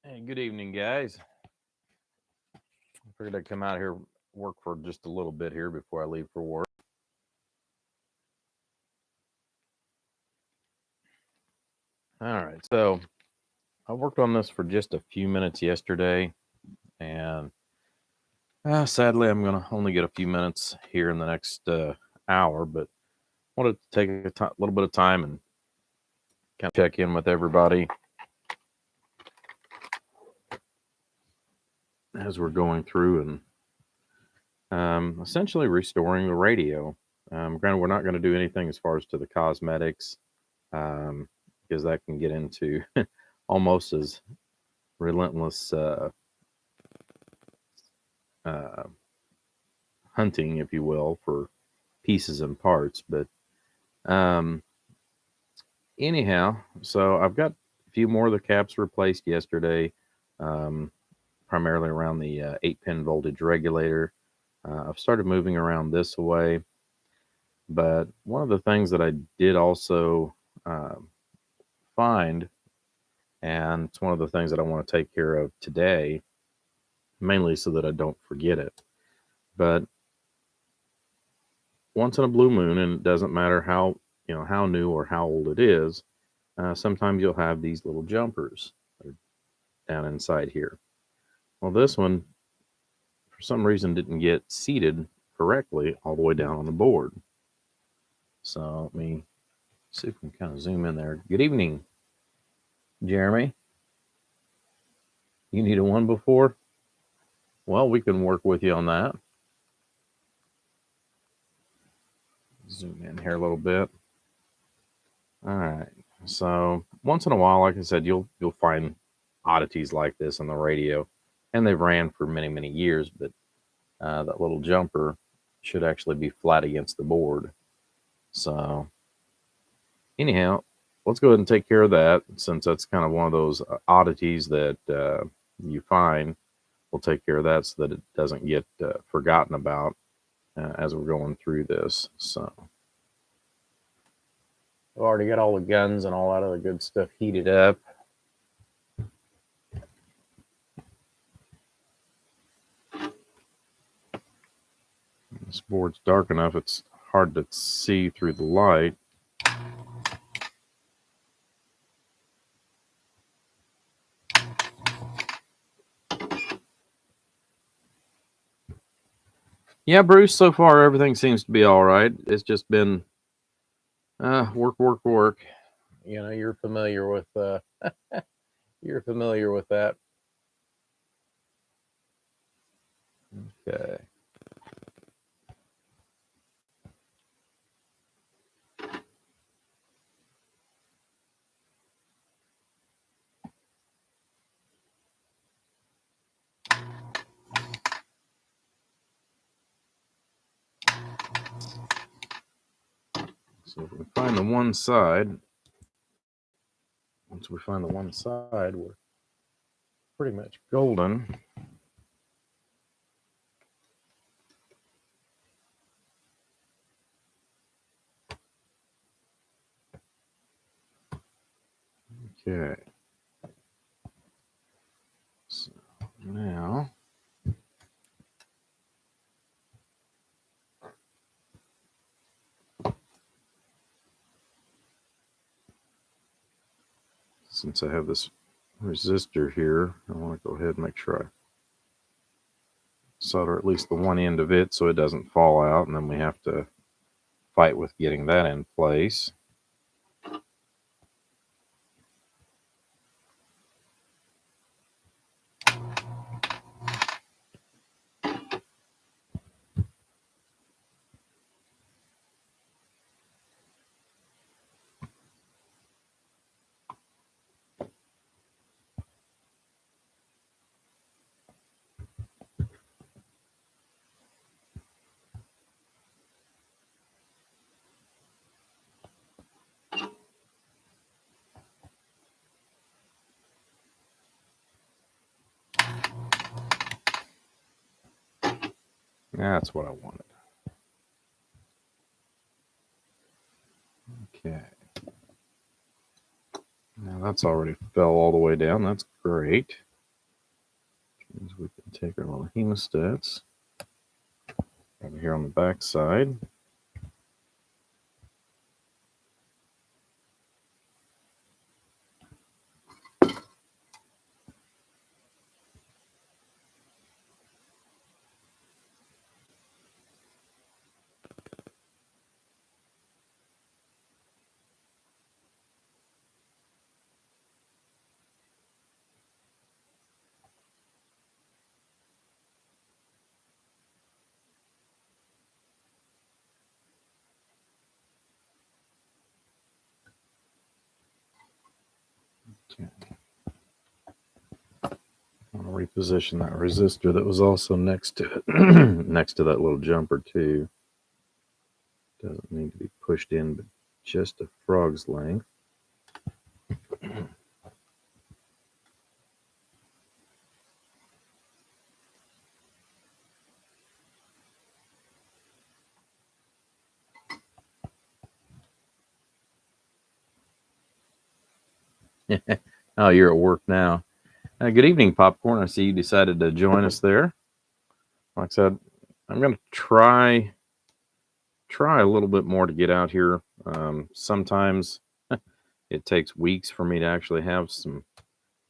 Hey, good evening, guys. I figured I'd come out here, work for just a little bit here before I leave for work. All right, so I worked on this for just a few minutes yesterday, and sadly, I'm going to only get a few minutes here in the next hour, but wanted to take a little bit of time and kind of check in with everybody as we're going through and essentially restoring the radio. Granted, we're not going to do anything as far as to the cosmetics, um, because that can get into almost as relentless uh, hunting, if you will, for pieces and parts. But um, anyhow, so I've got a few more of the caps replaced yesterday, um, primarily around the 8-pin voltage regulator. I've started moving around this way, but one of the things that I did also um find, and it's one of the things that I want to take care of today, mainly so that I don't forget it. But once in a blue moon, and it doesn't matter how new or how old it is, sometimes you'll have these little jumpers that are down inside here. Well, this one for some reason didn't get seated correctly all the way down on the board. So let me see if we can kind of zoom in there. Good evening, Jeremy. You need a one before? Well, we can work with you on that. Zoom in here a little bit. All right. So once in a while, like I said, you'll find oddities like this on the radio, and they've ran for many years. But that little jumper should actually be flat against the board. So anyhow, let's go ahead and take care of that, since that's kind of one of those oddities that you find. We'll take care of that so that it doesn't get forgotten about as we're going through this. So I've already got all the guns and all that other good stuff heated up. This board's dark enough, it's hard to see through the light. Yeah, Bruce, so far everything seems to be all right. It's just been work. You're familiar with you're familiar with that. Okay. So if we find the one side, once we find the one side, we're pretty much golden. Okay. So now since I have this resistor here, I want to go ahead and make sure I solder at least the one end of it so it doesn't fall out, and then we have to fight with getting that in place. That's what I wanted. Okay. Now that's already fell all the way down. That's great. As we can take our little hemostats over here on the back side. Okay. I'll reposition that resistor that was also next to it, next to that little jumper too. Doesn't need to be pushed in, but just a frog's length. Oh, you're at work now. Good evening, Popcorn. I see you decided to join us there. Like I said, I'm going to try a little bit more to get out here. Sometimes it takes weeks for me to actually have some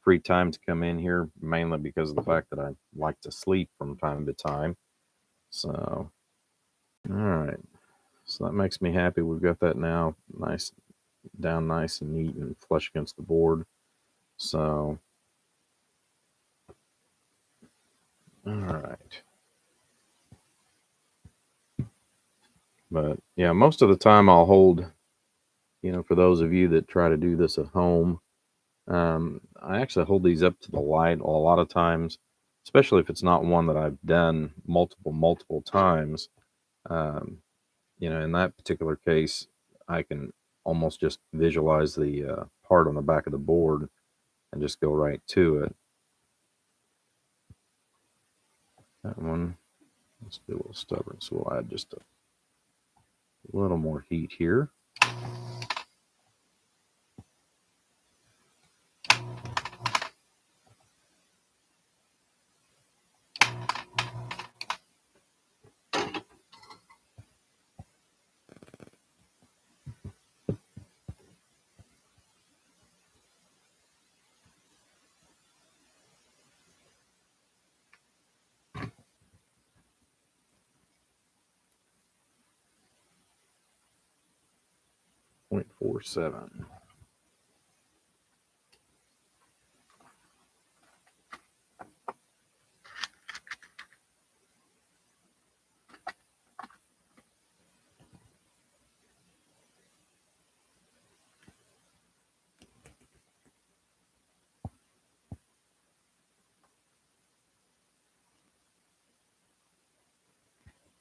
free time to come in here, mainly because of the fact that I like to sleep from time to time. So, all right. So that makes me happy. We've got that now nice down, nice and neat and flush against the board. So, all right. But yeah, most of the time I'll hold, for those of you that try to do this at home, I actually hold these up to the light a lot of times, especially if it's not one that I've done multiple times. Um, in that particular case, I can almost just visualize the part on the back of the board and just go right to it. That one, let's be a little stubborn, so we'll add just a little more heat here. 0.47.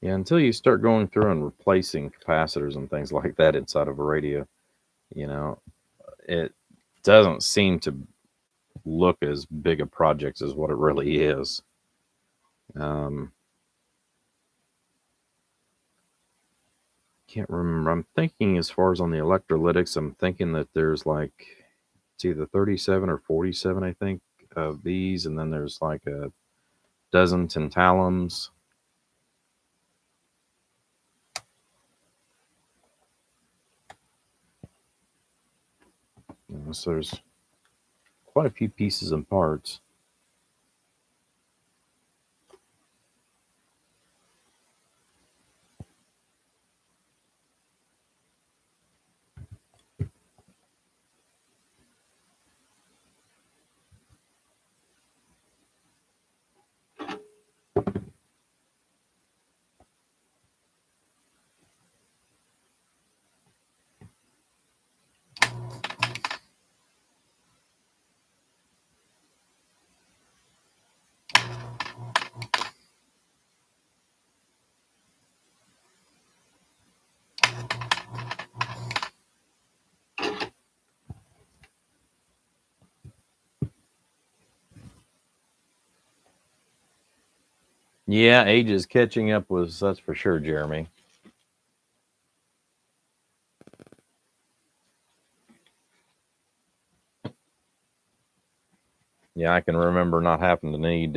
Yeah, until you start going through and replacing capacitors and things like that inside of a radio, you know, it doesn't seem to look as big a project as what it really is. Can't remember. I'm thinking as far as on the electrolytics, I'm thinking that there's like it's either 37 or 47, I think, of these, and then there's like a dozen tantalums. So there's quite a few pieces and parts. Yeah, age is catching up with us, that's for sure, Jeremy. Yeah, I can remember not having to need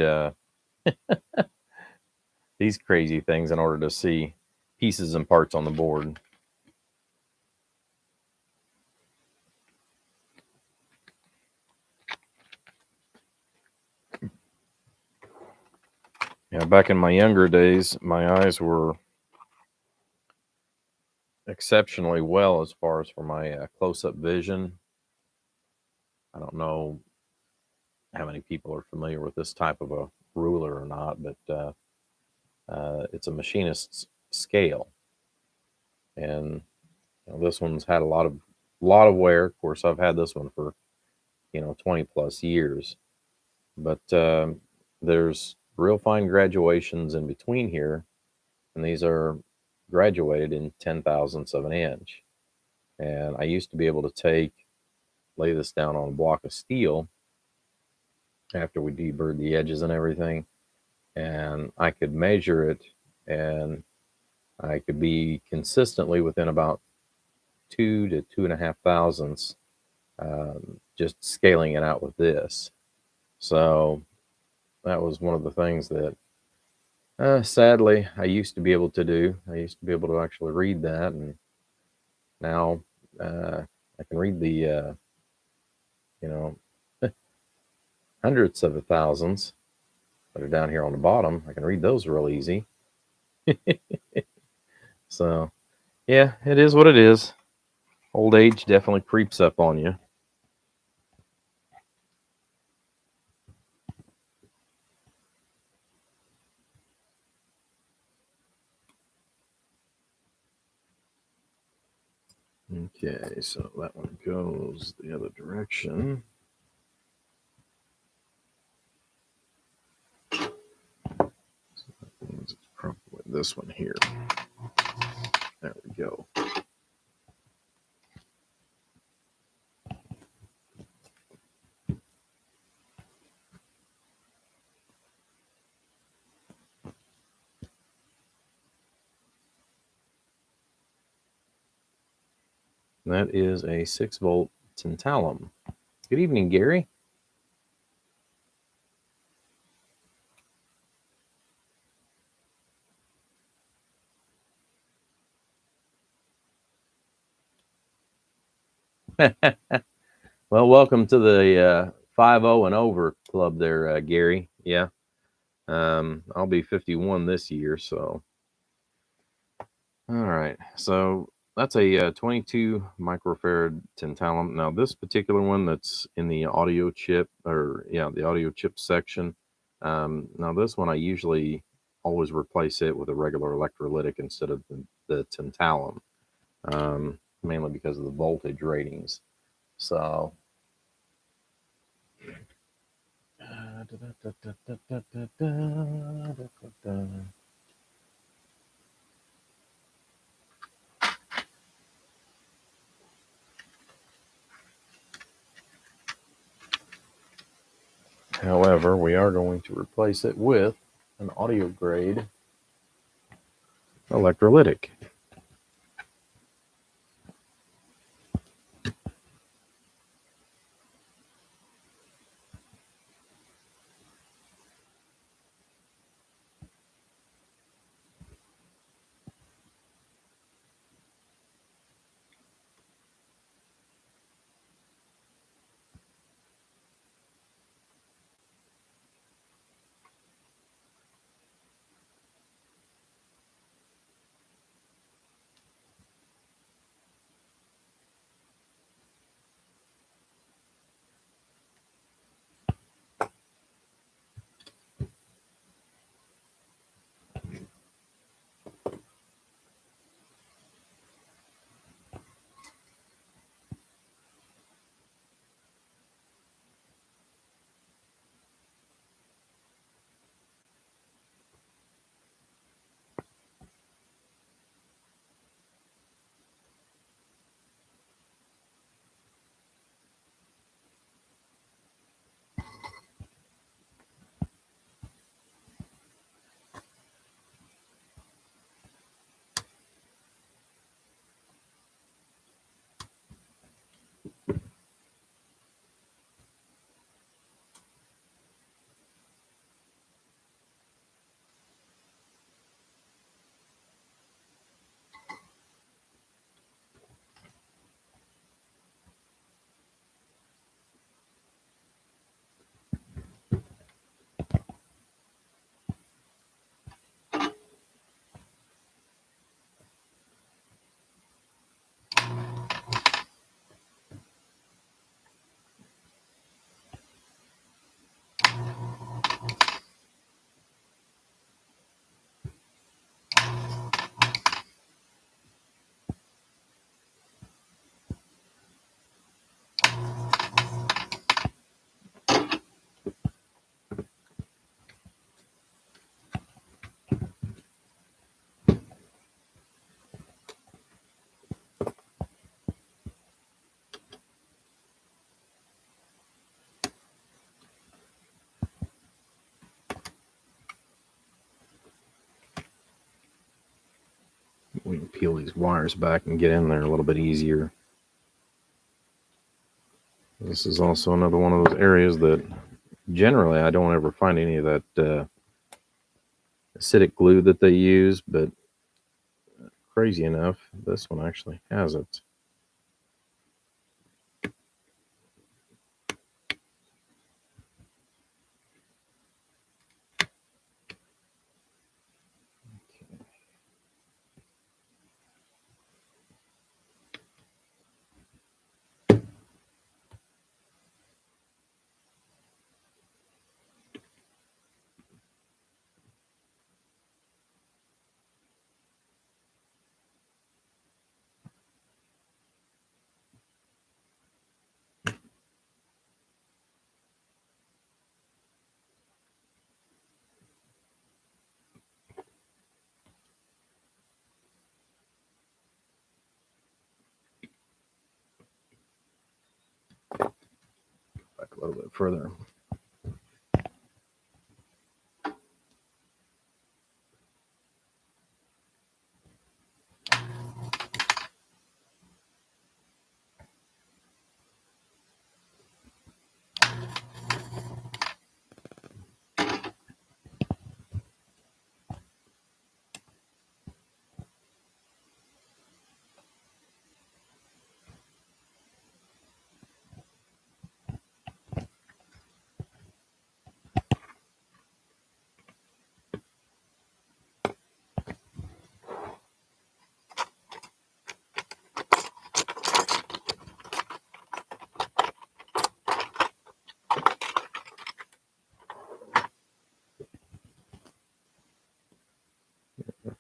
these crazy things in order to see pieces and parts on the board. Yeah, back in my younger days, my eyes were exceptionally well as far as for my close-up vision. I don't know how many people are familiar with this type of a ruler or not, but it's a machinist's scale, and this one's had a lot of wear. Of course, I've had this one for 20 plus years, but there's real fine graduations in between here, and these are graduated in 10 thousandths of an inch. And I used to be able to lay this down on a block of steel after we deburred the edges and everything, and I could measure it, and I could be consistently within about 2 to 2.5 thousandths, just scaling it out with this. So that was one of the things that, sadly, I used to be able to do. I used to be able to actually read that, and now I can read the, you know, hundredths of a thousands that are down here on the bottom. I can read those real easy. So, yeah, it is what it is. Old age definitely creeps up on you. Okay, so that one goes the other direction. So that means it's probably this one here. There we go. That is a 6-volt tantalum. Good evening, Gary. Well, welcome to the 50 and over club there, Gary. Yeah. I'll be 51 this year, so all right. So that's a 22 microfarad tantalum. Now, this particular one that's in the audio chip, or yeah, the audio chip section. Now, this one I usually always replace it with a regular electrolytic instead of the tantalum, mainly because of the voltage ratings. So. However, we are going to replace it with an audio grade electrolytic. we can peel these wires back and get in there a little bit easier. This is also another one of those areas that generally I don't ever find any of that acidic glue that they use, but crazy enough, this one actually has it. Back a little bit further.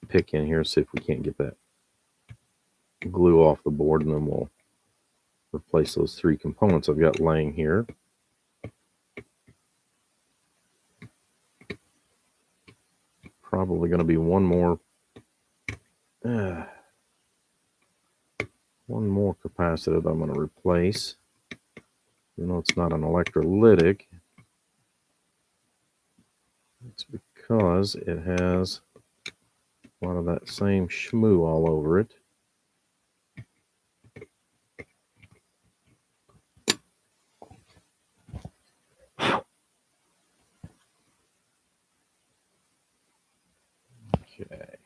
Pick in here, see if we can't get that glue off the board, and then we'll replace those three components I've got laying here. Probably going to be one more capacitor that I'm going to replace. Even though it's not an electrolytic, it's because it has a lot of that same shmoo all over it. Okay.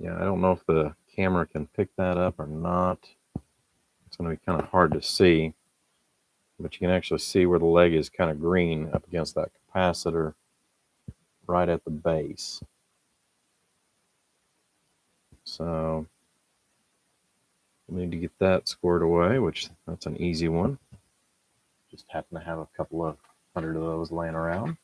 Yeah, I don't know if the camera can pick that up or not. It's going to be kind of hard to see, but you can actually see where the leg is kind of green up against that capacitor right at the base. So we need to get that squared away, which that's an easy one. Just happen to have a couple of hundred of those laying around.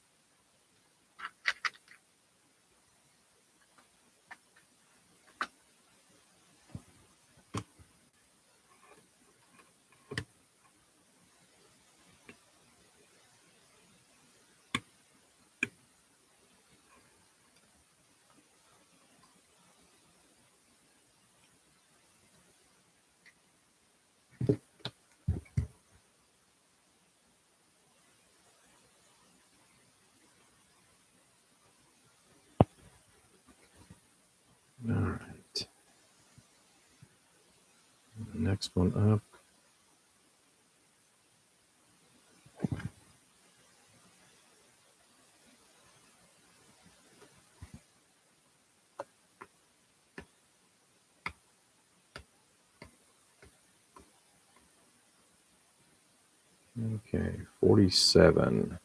All right. Next one up. Okay, 47.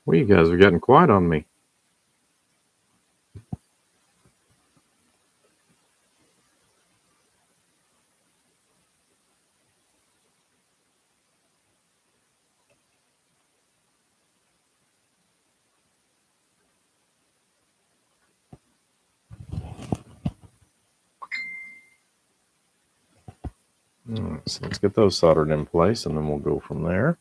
Well, you guys are getting quiet on me. So let's get those soldered in place, and then we'll go from there.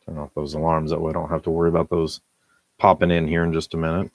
Turn off those alarms. That way I don't have to worry about those popping in here in just a minute.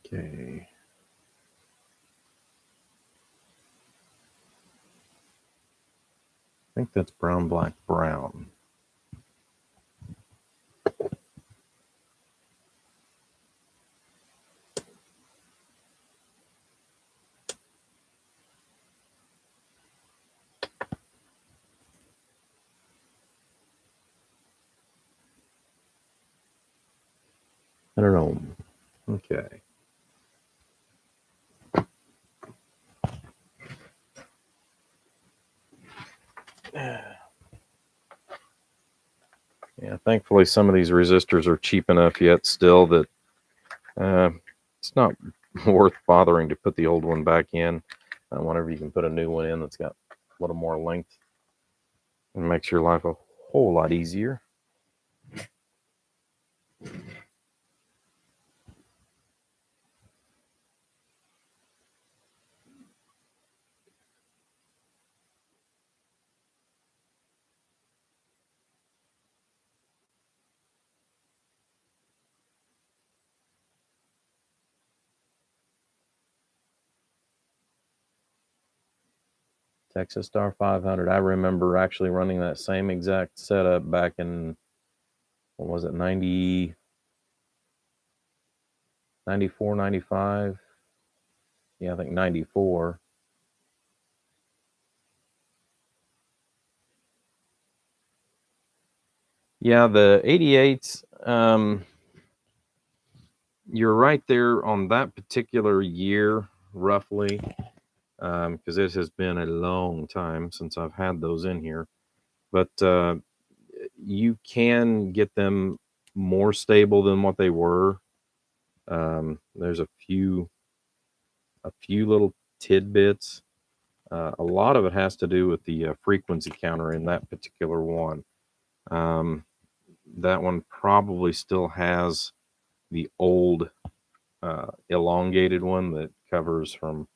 Okay. I think that's brown, black, brown. I don't know. Okay. Yeah, thankfully some of these resistors are cheap enough yet still that it's not worth bothering to put the old one back in. Whenever you can put a new one in that's got a little more length, and makes your life a whole lot easier. Texas Star 500. I remember actually running that same exact setup back in, what was it, 90, 94, 95? Yeah, I think 94. Yeah, the 88s, you're right there on that particular year, roughly, because it has been a long time since I've had those in here. But you can get them more stable than what they were. There's a few little tidbits. A lot of it has to do with the frequency counter in that particular one. Um, that one probably still has the old elongated one that covers from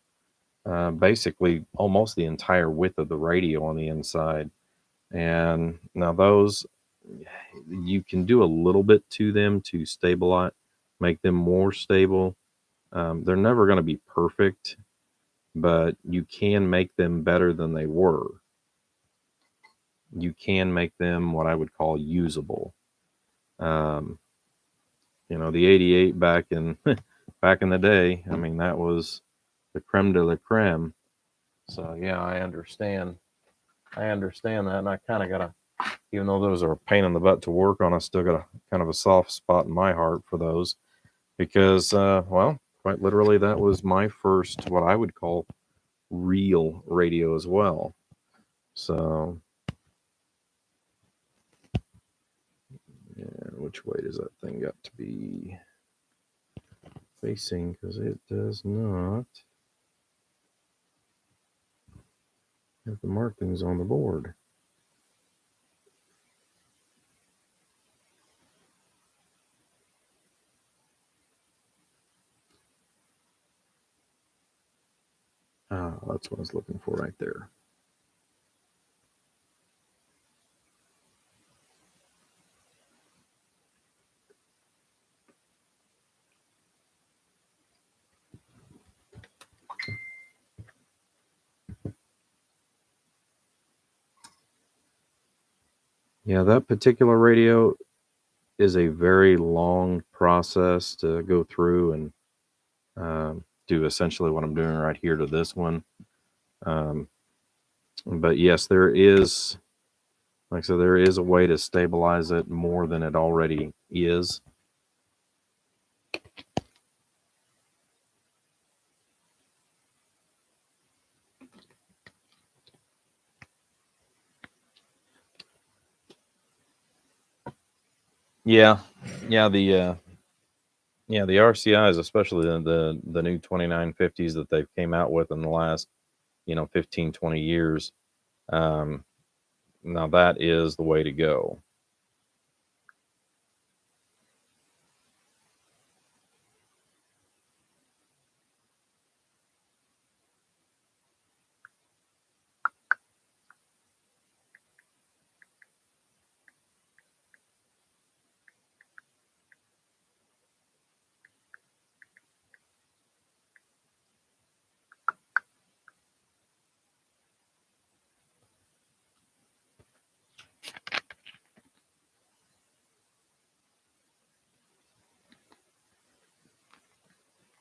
basically almost the entire width of the radio on the inside. And now those, you can do a little bit to them to stabilize, make them more stable. They're never going to be perfect, but you can make them better than they were. You can make them what I would call usable. Um, the 88 back in back in the day, I mean, that was the creme de la creme. So yeah, I understand. I understand that, and I kind of got even though those are a pain in the butt to work on, I still got a kind of a soft spot in my heart for those because, well, quite literally, that was my first what I would call real radio as well. So, yeah, which way does that thing got to be? facing, because it does not have the markings on the board. Ah, that's what I was looking for right there. Yeah, that particular radio is a very long process to go through and do essentially what I'm doing right here to this one. Um, but yes, there is, like I said, there is a way to stabilize it more than it already is. Yeah, yeah, the RCIs, especially the new 2950s that they've came out with in the last 15, 20 years. Um, Now that is the way to go.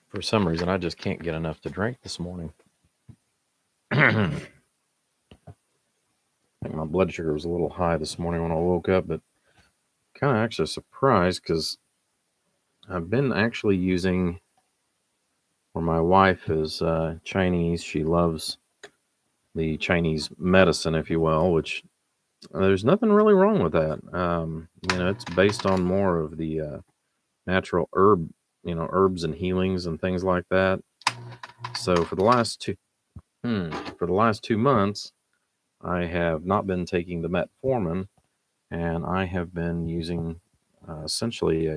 For some reason, I just can't get enough to drink this morning. I think my blood sugar was a little high this morning when I woke up, but kind of actually surprised because I've been actually using, where my wife is Chinese. She loves the Chinese medicine, if you will, which there's nothing really wrong with that. It's based on more of the natural herbs and healings and things like that. So for the last 2 months, I have not been taking the metformin, and I have been using essentially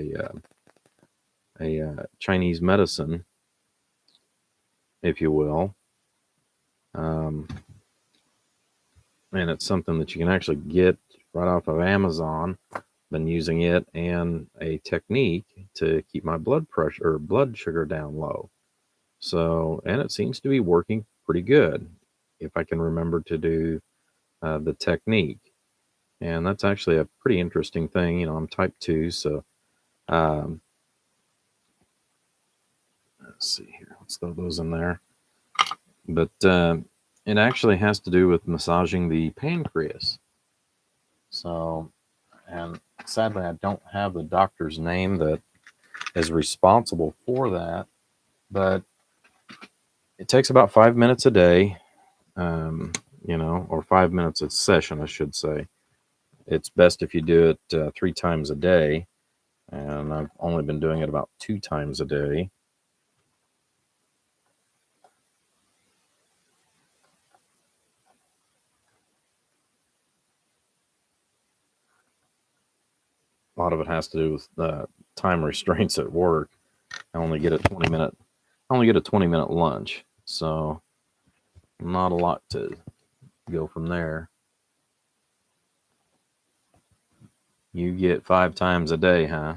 a Chinese medicine, if you will. Um, and it's something that you can actually get right off of Amazon. Been using it and a technique to keep my blood pressure or blood sugar down low. So, and it seems to be working pretty good if I can remember to do the technique. And that's actually a pretty interesting thing. I'm type 2, so um, let's see here. Let's throw those in there. But it actually has to do with massaging the pancreas. So, and sadly, I don't have the doctor's name that is responsible for that, but it takes about 5 minutes a day, or 5 minutes a session, I should say. It's best if you do it 3 times a day, and I've only been doing it about 2 times a day. A lot of it has to do with time restraints at work. I only get a 20-minute lunch, so not a lot to go from there. You get 5 times a day, huh?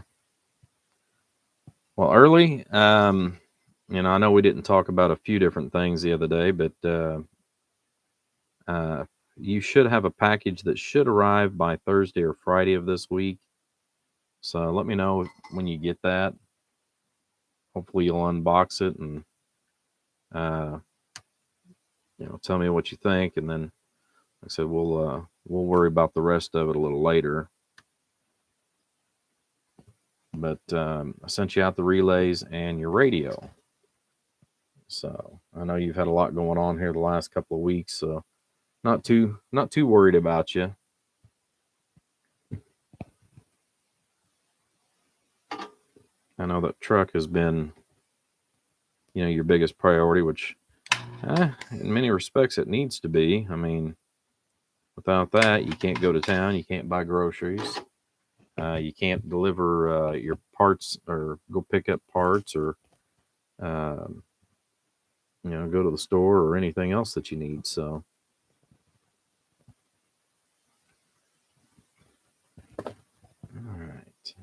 Well, early, I know we didn't talk about a few different things the other day, but uh, you should have a package that should arrive by Thursday or Friday of this week. So let me know when you get that. Hopefully, you'll unbox it and uh, tell me what you think, and then, like I said, we'll worry about the rest of it a little later. But I sent you out the relays and your radio. So I know you've had a lot going on here the last couple of weeks, so not too worried about you. I know that truck has been your biggest priority, which in many respects it needs to be. I mean, without that, you can't go to town, you can't buy groceries, you can't deliver your parts or go pick up parts or um, go to the store or anything else that you need. So, all right.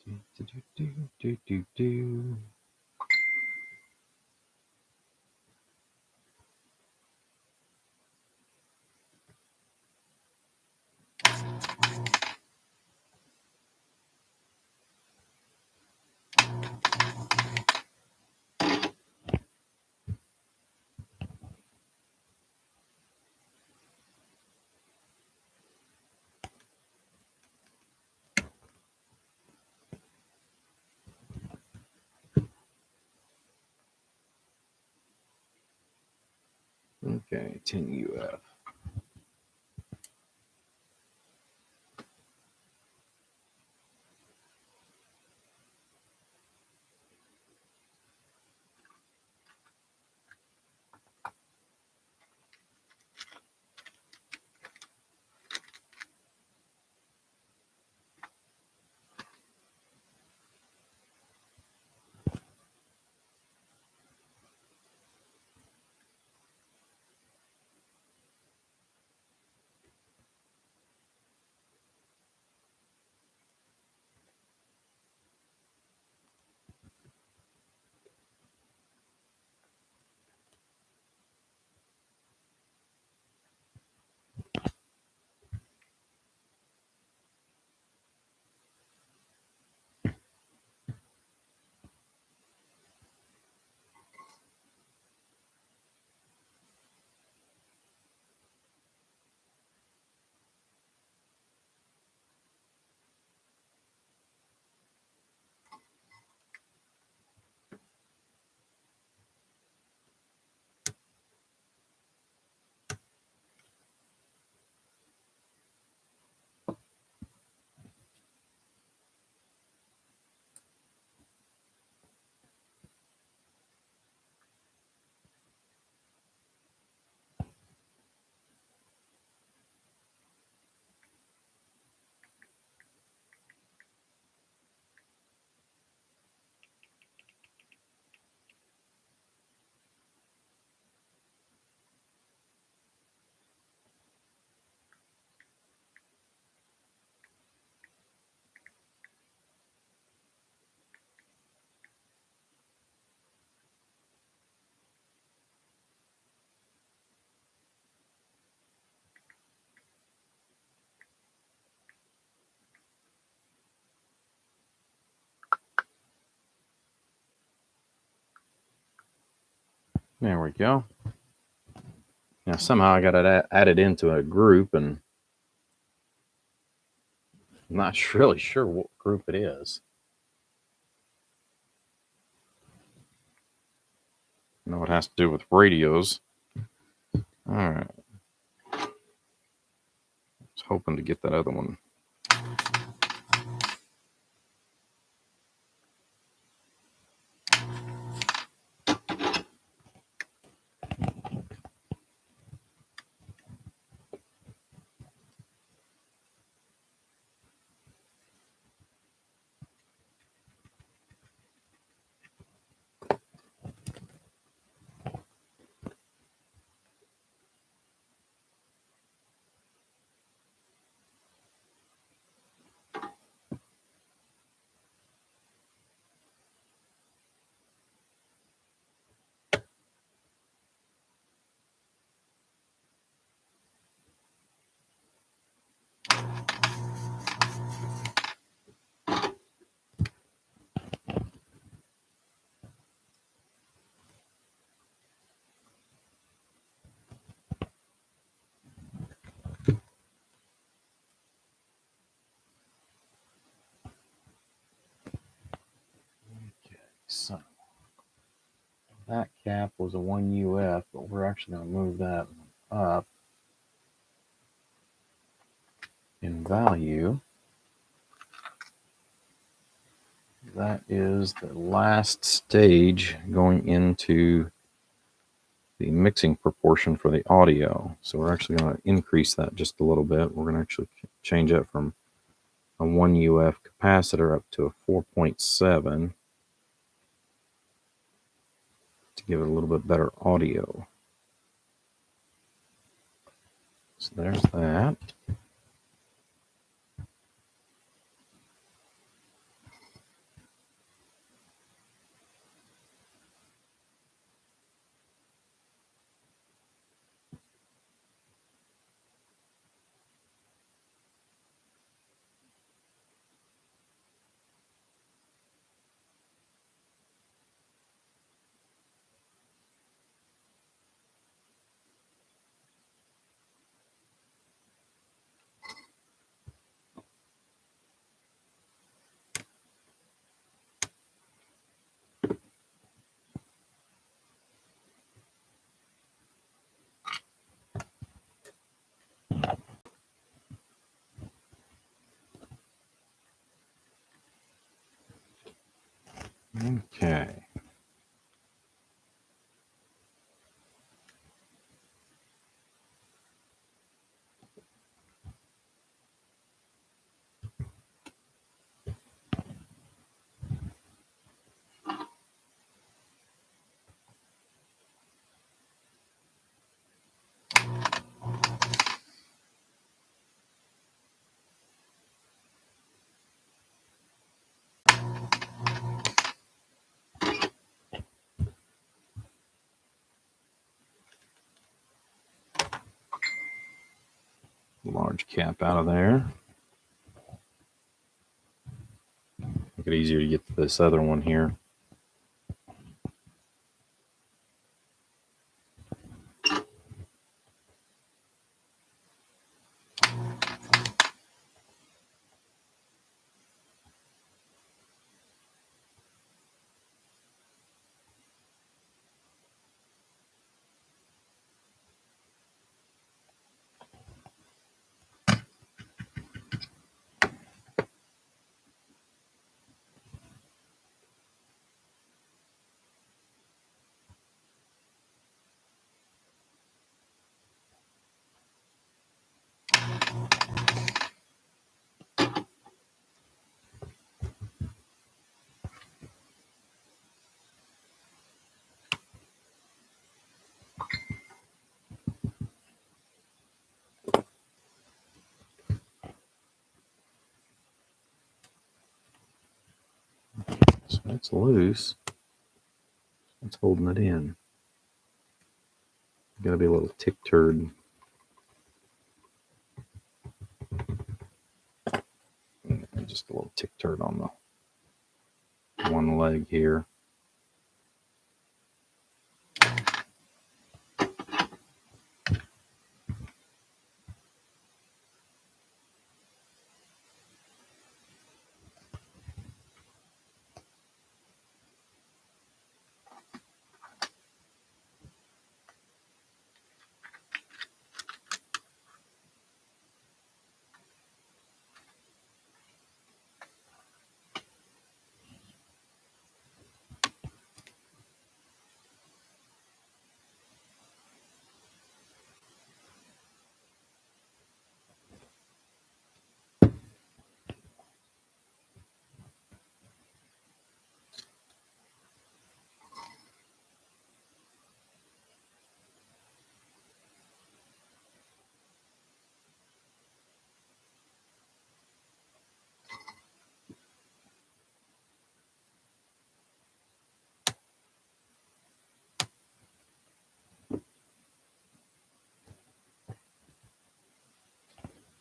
Do, do, do, do, do. Okay, 10UF. There we go. Now somehow I got it added into a group, and I'm not really sure what group it is. I know it has to do with radios. All right. I was hoping to get that other one. Okay, so that cap was a 1 UF, but we're actually going to move that up in value. That is the last stage going into the mixing proportion for the audio. So we're actually going to increase that just a little bit. We're going to actually change that from a 1 UF capacitor up to a 4.7 to give it a little bit better audio. So there's that. Okay. Large cap out of there. Make it easier to get to this other one here. So it's loose. It's holding it in. Got to be a little tick turd. And just a little tick turd on the one leg here.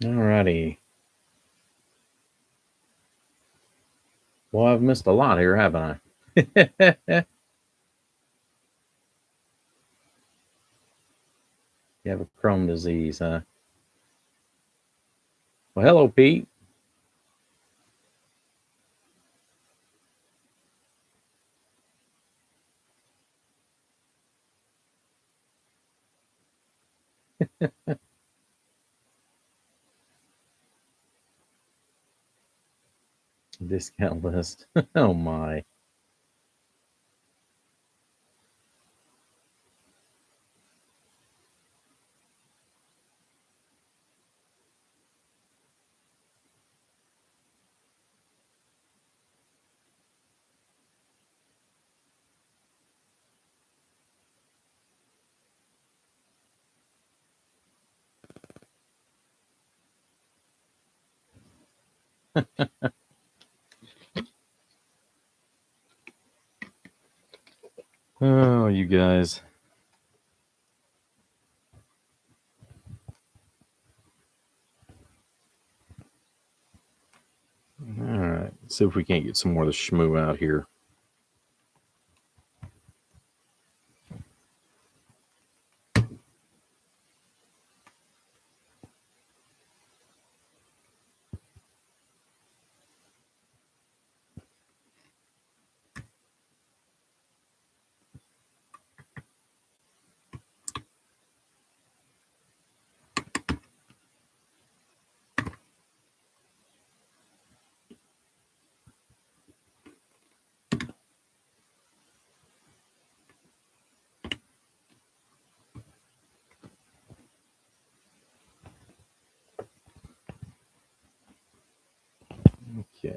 Alrighty. Well, I've missed a lot here, haven't I? You have a Chrome disease, huh? Well, hello, Pete. Discount list. Oh my. Oh, you guys. All right. Let's see if we can't get some more of the schmoo out here. Okay.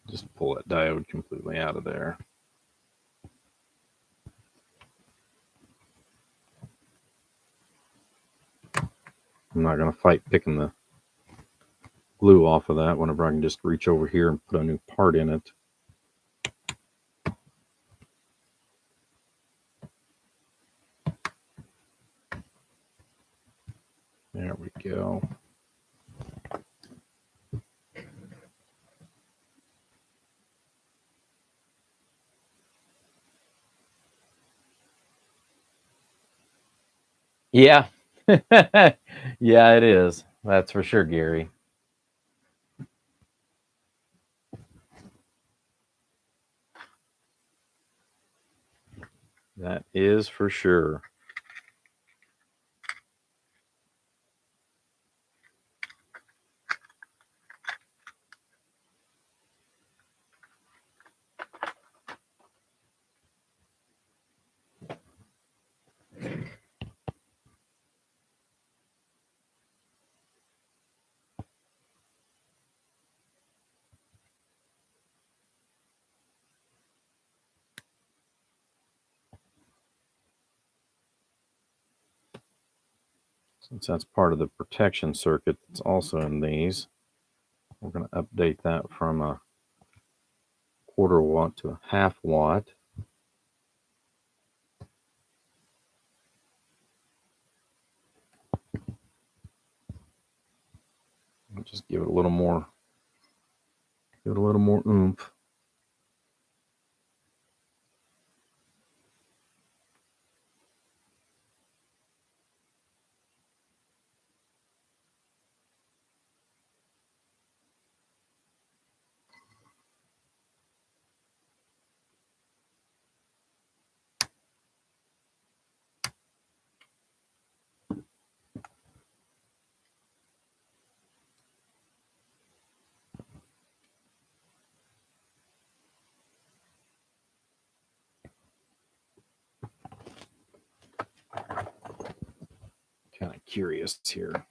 Just pull that diode completely out of there. I'm not going to fight picking the glue off of that whenever I can just reach over here and put a new part in it. There we go. Yeah. Yeah, it is. That's for sure, Gary. That is for sure. Since that's part of the protection circuit that's also in these, we're going to update that from a 1/4 watt to a 1/2 watt. I'll just give it a little more, oomph. Kind of curious here.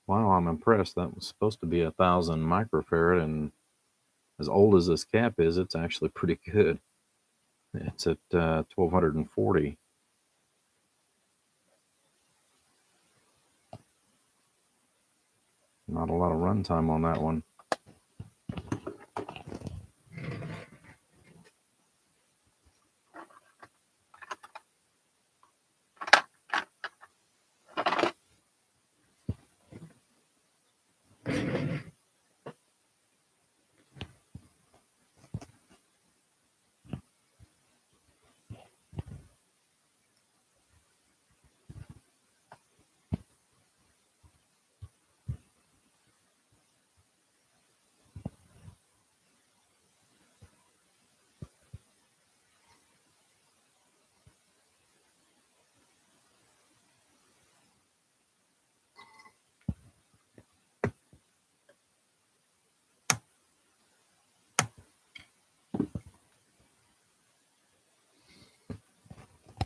Wow, I'm impressed. That was supposed to be 1,000 microfarad, and as old as this cap is, it's actually pretty good. It's at 1,240. Not a lot of runtime on that one.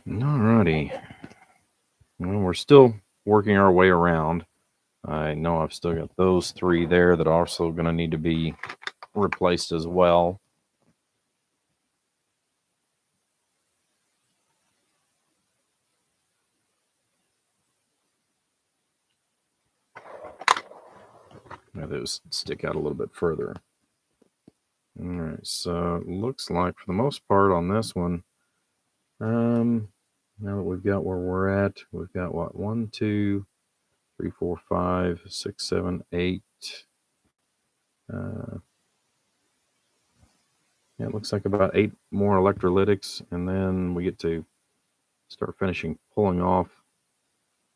Alrighty. Well, we're still working our way around. I know I've still got those 3 there that are also going to need to be replaced as well. Now those stick out a little bit further. All right, so it looks like for the most part on this one, now that we've got where we're at, we've got what, 1, 2, 3, 4, 5, 6, 7, 8. Yeah, it looks like about 8 more electrolytics, and then we get to start finishing pulling off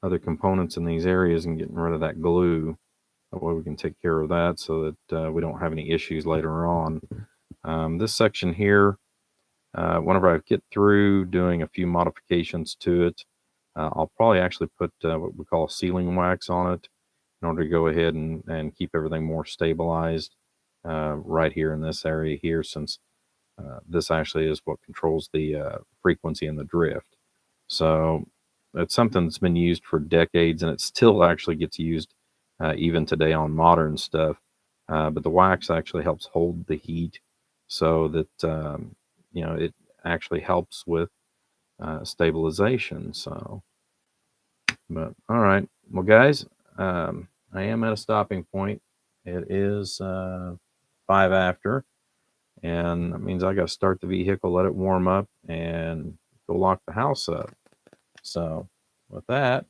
other components in these areas and getting rid of that glue. That way we can take care of that so that we don't have any issues later on. This section here, whenever I get through doing a few modifications to it, I'll probably actually put what we call sealing wax on it in order to go ahead and keep everything more stabilized right here in this area here, since this actually is what controls the frequency and the drift. So it's something that's been used for decades, and it still actually gets used even today on modern stuff. But the wax actually helps hold the heat so that it actually helps with stabilization. So, but all right, well, guys, I am at a stopping point. It is 5 after, and that means I got to start the vehicle, let it warm up, and go lock the house up. So, with that,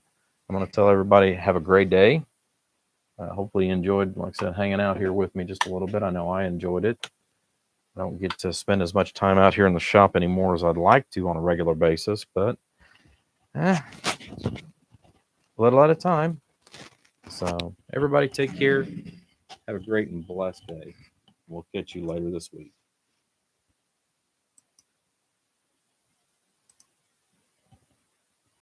I'm going to tell everybody have a great day. Hopefully you enjoyed, like I said, hanging out here with me just a little bit. I know I enjoyed it. I don't get to spend as much time out here in the shop anymore as I'd like to on a regular basis, but a little at a time. So everybody take care. Have a great and blessed day. We'll catch you later this week.